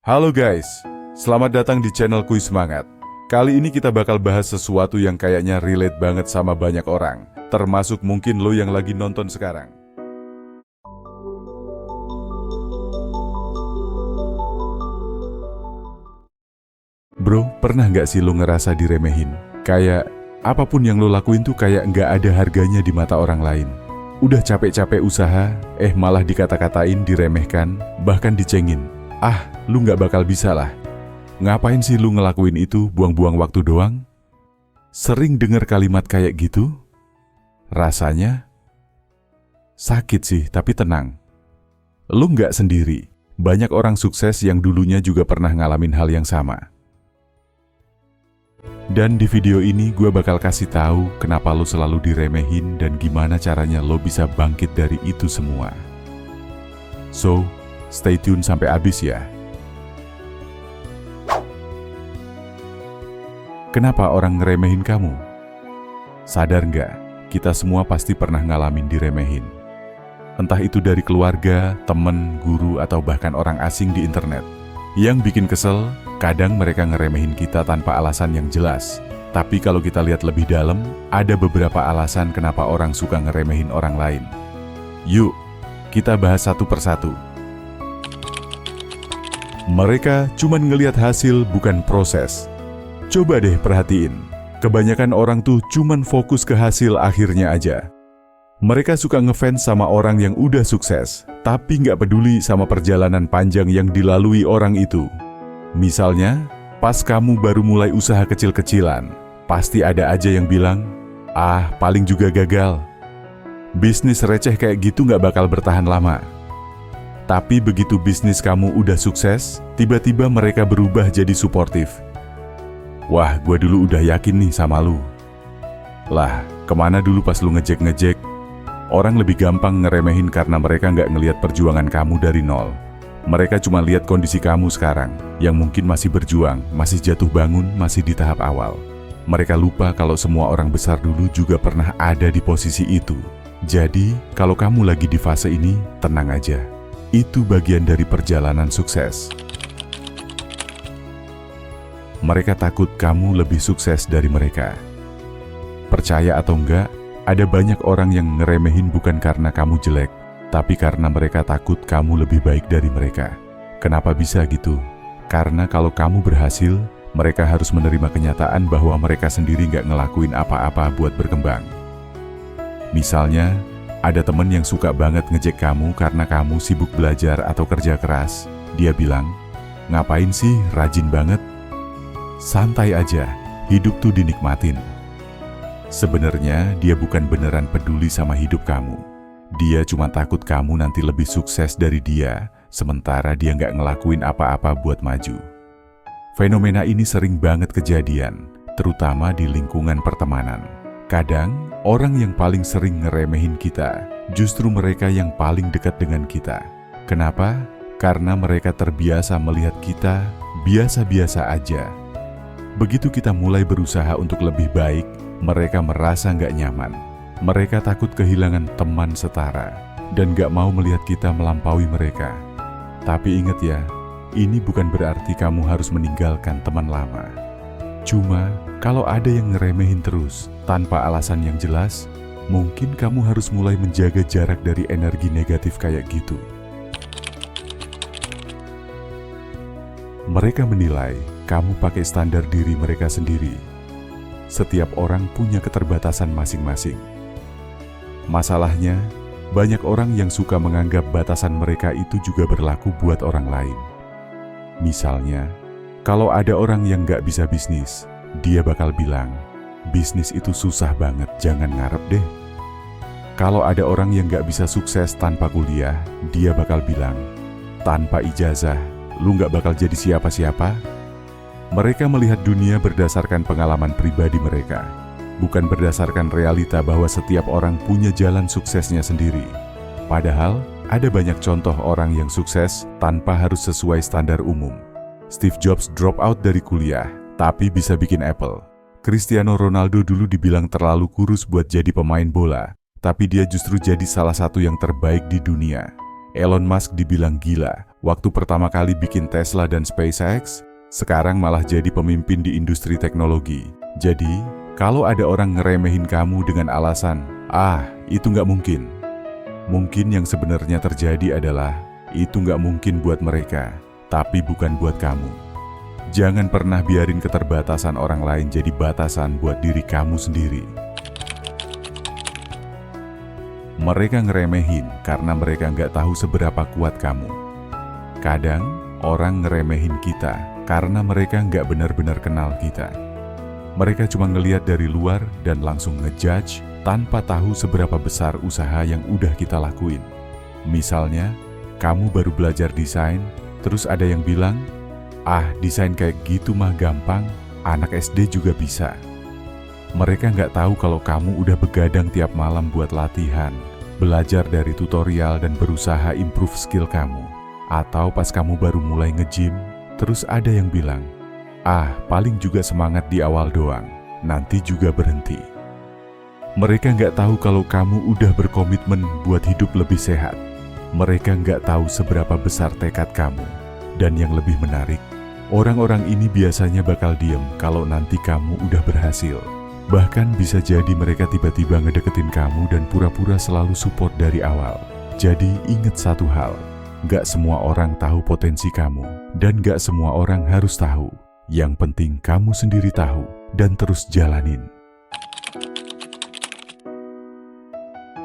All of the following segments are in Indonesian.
Halo guys, selamat datang di channel Kuis Semangat. Kali ini kita bakal bahas sesuatu yang kayaknya relate banget sama banyak orang, termasuk mungkin lo yang lagi nonton sekarang. Bro, pernah nggak sih lo ngerasa diremehin? Kayak apapun yang lo lakuin tuh kayak nggak ada harganya di mata orang lain. Udah capek-capek usaha, malah dikata-katain, diremehkan, bahkan dicengin. Ah, lu nggak bakal bisa lah. Ngapain sih lu ngelakuin itu, buang-buang waktu doang? Sering dengar kalimat kayak gitu? Rasanya sakit sih, tapi tenang. Lu nggak sendiri. Banyak orang sukses yang dulunya juga pernah ngalamin hal yang sama. Dan di video ini gue bakal kasih tahu kenapa lo selalu diremehin dan gimana caranya lo bisa bangkit dari itu semua. So, stay tune sampai habis ya. Kenapa orang ngeremehin kamu? Sadar nggak? Kita semua pasti pernah ngalamin diremehin. Entah itu dari keluarga, temen, guru, atau bahkan orang asing di internet. Yang bikin kesel, kadang mereka ngeremehin kita tanpa alasan yang jelas. Tapi kalau kita lihat lebih dalam, ada beberapa alasan kenapa orang suka ngeremehin orang lain. Yuk, kita bahas satu persatu. Mereka cuman ngelihat hasil, bukan proses. Coba deh perhatiin, kebanyakan orang tuh cuman fokus ke hasil akhirnya aja. Mereka suka ngefans sama orang yang udah sukses, tapi nggak peduli sama perjalanan panjang yang dilalui orang itu. Misalnya, pas kamu baru mulai usaha kecil-kecilan, pasti ada aja yang bilang, "Ah, paling juga gagal." Bisnis receh kayak gitu nggak bakal bertahan lama. Tapi begitu bisnis kamu udah sukses, tiba-tiba mereka berubah jadi suportif. "Wah, gue dulu udah yakin nih sama lu." Lah, kemana dulu pas lu ngejek-ngejek? Orang lebih gampang ngeremehin karena mereka nggak ngelihat perjuangan kamu dari nol. Mereka cuma lihat kondisi kamu sekarang, yang mungkin masih berjuang, masih jatuh bangun, masih di tahap awal. Mereka lupa kalau semua orang besar dulu juga pernah ada di posisi itu. Jadi, kalau kamu lagi di fase ini, tenang aja. Itu bagian dari perjalanan sukses. Mereka takut kamu lebih sukses dari mereka. Percaya atau enggak, ada banyak orang yang ngeremehin bukan karena kamu jelek, tapi karena mereka takut kamu lebih baik dari mereka. Kenapa bisa gitu? Karena kalau kamu berhasil, mereka harus menerima kenyataan bahwa mereka sendiri nggak ngelakuin apa-apa buat berkembang. Misalnya, ada temen yang suka banget ngejek kamu karena kamu sibuk belajar atau kerja keras. Dia bilang, "Ngapain sih, rajin banget?" Santai aja, hidup tuh dinikmatin. Sebenarnya dia bukan beneran peduli sama hidup kamu. Dia cuma takut kamu nanti lebih sukses dari dia, sementara dia nggak ngelakuin apa-apa buat maju. Fenomena ini sering banget kejadian, terutama di lingkungan pertemanan. Kadang, orang yang paling sering ngeremehin kita, justru mereka yang paling dekat dengan kita. Kenapa? Karena mereka terbiasa melihat kita biasa-biasa aja. Begitu kita mulai berusaha untuk lebih baik, mereka merasa nggak nyaman. Mereka takut kehilangan teman setara dan nggak mau melihat kita melampaui mereka. Tapi ingat ya, ini bukan berarti kamu harus meninggalkan teman lama. Cuma, kalau ada yang ngeremehin terus, tanpa alasan yang jelas, mungkin kamu harus mulai menjaga jarak dari energi negatif kayak gitu. Mereka menilai kamu pakai standar diri mereka sendiri. Setiap orang punya keterbatasan masing-masing. Masalahnya, banyak orang yang suka menganggap batasan mereka itu juga berlaku buat orang lain. Misalnya, kalau ada orang yang nggak bisa bisnis, dia bakal bilang, "Bisnis itu susah banget, jangan ngarep deh." Kalau ada orang yang nggak bisa sukses tanpa kuliah, dia bakal bilang, "Tanpa ijazah, lu nggak bakal jadi siapa-siapa." Mereka melihat dunia berdasarkan pengalaman pribadi mereka, bukan berdasarkan realita bahwa setiap orang punya jalan suksesnya sendiri. Padahal, ada banyak contoh orang yang sukses tanpa harus sesuai standar umum. Steve Jobs drop out dari kuliah, tapi bisa bikin Apple. Cristiano Ronaldo dulu dibilang terlalu kurus buat jadi pemain bola, tapi dia justru jadi salah satu yang terbaik di dunia. Elon Musk dibilang gila waktu pertama kali bikin Tesla dan SpaceX, sekarang malah jadi pemimpin di industri teknologi. Jadi, kalau ada orang ngeremehin kamu dengan alasan, itu nggak mungkin. Mungkin yang sebenarnya terjadi adalah, itu nggak mungkin buat mereka, tapi bukan buat kamu. Jangan pernah biarin keterbatasan orang lain jadi batasan buat diri kamu sendiri. Mereka ngeremehin karena mereka nggak tahu seberapa kuat kamu. Kadang, orang ngeremehin kita karena mereka nggak benar-benar kenal kita. Mereka cuma ngelihat dari luar dan langsung ngejudge tanpa tahu seberapa besar usaha yang udah kita lakuin. Misalnya, kamu baru belajar desain, terus ada yang bilang, desain kayak gitu mah gampang, anak SD juga bisa. Mereka nggak tahu kalau kamu udah begadang tiap malam buat latihan, belajar dari tutorial dan berusaha improve skill kamu. Atau pas kamu baru mulai nge-gym, terus ada yang bilang, paling juga semangat di awal doang, nanti juga berhenti. Mereka nggak tahu kalau kamu udah berkomitmen buat hidup lebih sehat. Mereka nggak tahu seberapa besar tekad kamu. Dan yang lebih menarik, orang-orang ini biasanya bakal diem kalau nanti kamu udah berhasil. Bahkan bisa jadi mereka tiba-tiba ngedeketin kamu dan pura-pura selalu support dari awal. Jadi ingat satu hal, gak semua orang tahu potensi kamu, dan gak semua orang harus tahu. Yang penting kamu sendiri tahu, dan terus jalanin.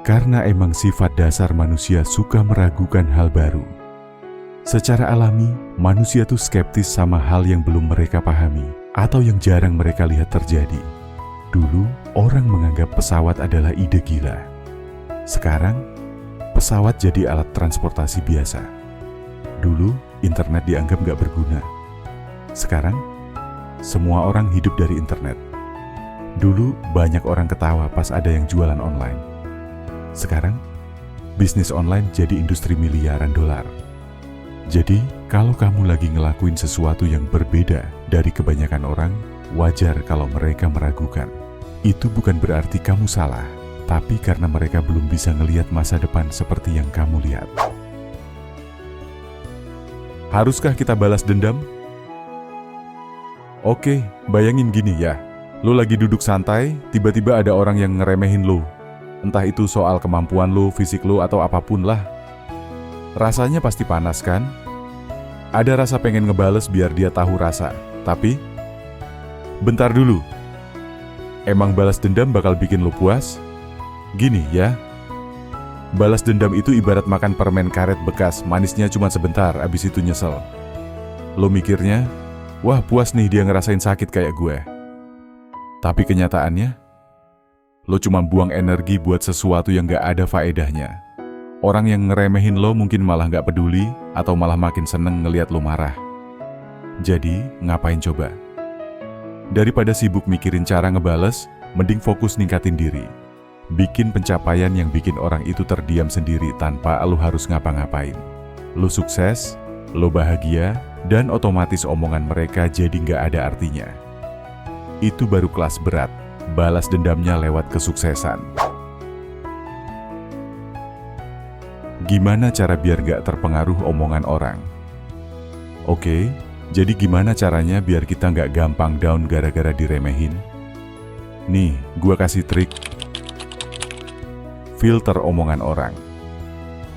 Karena emang sifat dasar manusia suka meragukan hal baru. Secara alami, manusia tuh skeptis sama hal yang belum mereka pahami, atau yang jarang mereka lihat terjadi. Dulu, orang menganggap pesawat adalah ide gila. Sekarang, pesawat jadi alat transportasi biasa. Dulu, internet dianggap gak berguna. Sekarang, semua orang hidup dari internet. Dulu, banyak orang ketawa pas ada yang jualan online. Sekarang, bisnis online jadi industri miliaran dolar. Jadi, kalau kamu lagi ngelakuin sesuatu yang berbeda dari kebanyakan orang, wajar kalau mereka meragukan. Itu bukan berarti kamu salah, tapi karena mereka belum bisa ngelihat masa depan seperti yang kamu lihat. Haruskah kita balas dendam? Oke, bayangin gini ya. Lo lagi duduk santai, tiba-tiba ada orang yang ngeremehin lo. Entah itu soal kemampuan lo, fisik lo, atau apapun lah. Rasanya pasti panas kan? Ada rasa pengen ngebales biar dia tahu rasa, tapi bentar dulu. Emang balas dendam bakal bikin lo puas? Gini ya. Balas dendam itu ibarat makan permen karet bekas, manisnya cuma sebentar, abis itu nyesel. Lo mikirnya, wah puas nih dia ngerasain sakit kayak gue. Tapi kenyataannya, lo cuma buang energi buat sesuatu yang gak ada faedahnya. Orang yang ngeremehin lo mungkin malah gak peduli, atau malah makin seneng ngeliat lo marah. Jadi, ngapain coba? Daripada sibuk mikirin cara ngebales, mending fokus ningkatin diri. Bikin pencapaian yang bikin orang itu terdiam sendiri tanpa lo harus ngapa-ngapain. Lo sukses, lo bahagia, dan otomatis omongan mereka jadi gak ada artinya. Itu baru kelas berat, balas dendamnya lewat kesuksesan. Gimana cara biar gak terpengaruh omongan orang? Oke, jadi gimana caranya biar kita gak gampang down gara-gara diremehin? Nih, gua kasih trik. Filter omongan orang.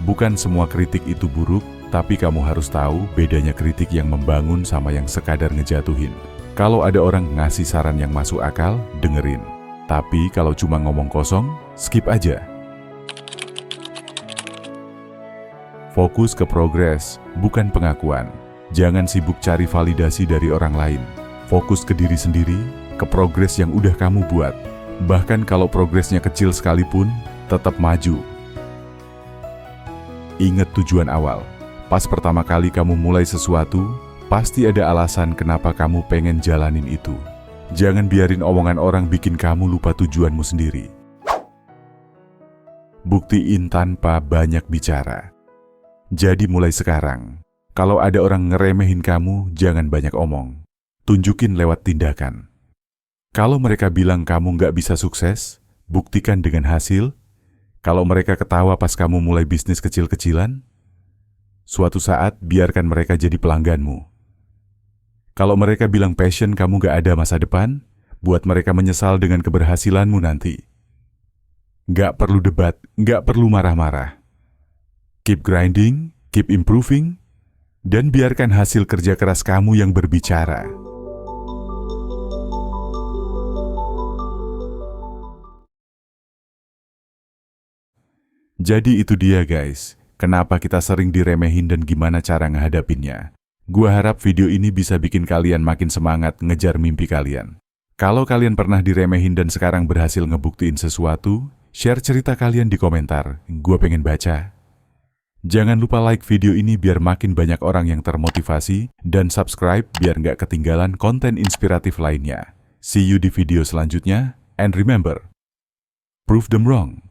Bukan semua kritik itu buruk, tapi kamu harus tahu bedanya kritik yang membangun sama yang sekadar ngejatuhin. Kalau ada orang ngasih saran yang masuk akal, dengerin. Tapi kalau cuma ngomong kosong, skip aja. Fokus ke progres, bukan pengakuan. Jangan sibuk cari validasi dari orang lain. Fokus ke diri sendiri, ke progres yang udah kamu buat. Bahkan kalau progresnya kecil sekalipun, tetap maju. Ingat tujuan awal. Pas pertama kali kamu mulai sesuatu, pasti ada alasan kenapa kamu pengen jalanin itu. Jangan biarin omongan orang bikin kamu lupa tujuanmu sendiri. Buktiin tanpa banyak bicara. Jadi mulai sekarang, kalau ada orang ngeremehin kamu, jangan banyak omong. Tunjukin lewat tindakan. Kalau mereka bilang kamu nggak bisa sukses, buktikan dengan hasil. Kalau mereka ketawa pas kamu mulai bisnis kecil-kecilan, Suatu saat, biarkan mereka jadi pelangganmu. Kalau mereka bilang passion kamu gak ada masa depan, buat mereka menyesal dengan keberhasilanmu nanti. Gak perlu debat, gak perlu marah-marah. Keep grinding, keep improving, dan biarkan hasil kerja keras kamu yang berbicara. Jadi itu dia guys, kenapa kita sering diremehin dan gimana cara ngehadapinnya. Gua harap video ini bisa bikin kalian makin semangat ngejar mimpi kalian. Kalau kalian pernah diremehin dan sekarang berhasil ngebuktiin sesuatu, share cerita kalian di komentar, gua pengen baca. Jangan lupa like video ini biar makin banyak orang yang termotivasi, dan subscribe biar nggak ketinggalan konten inspiratif lainnya. See you di video selanjutnya, and remember, prove them wrong.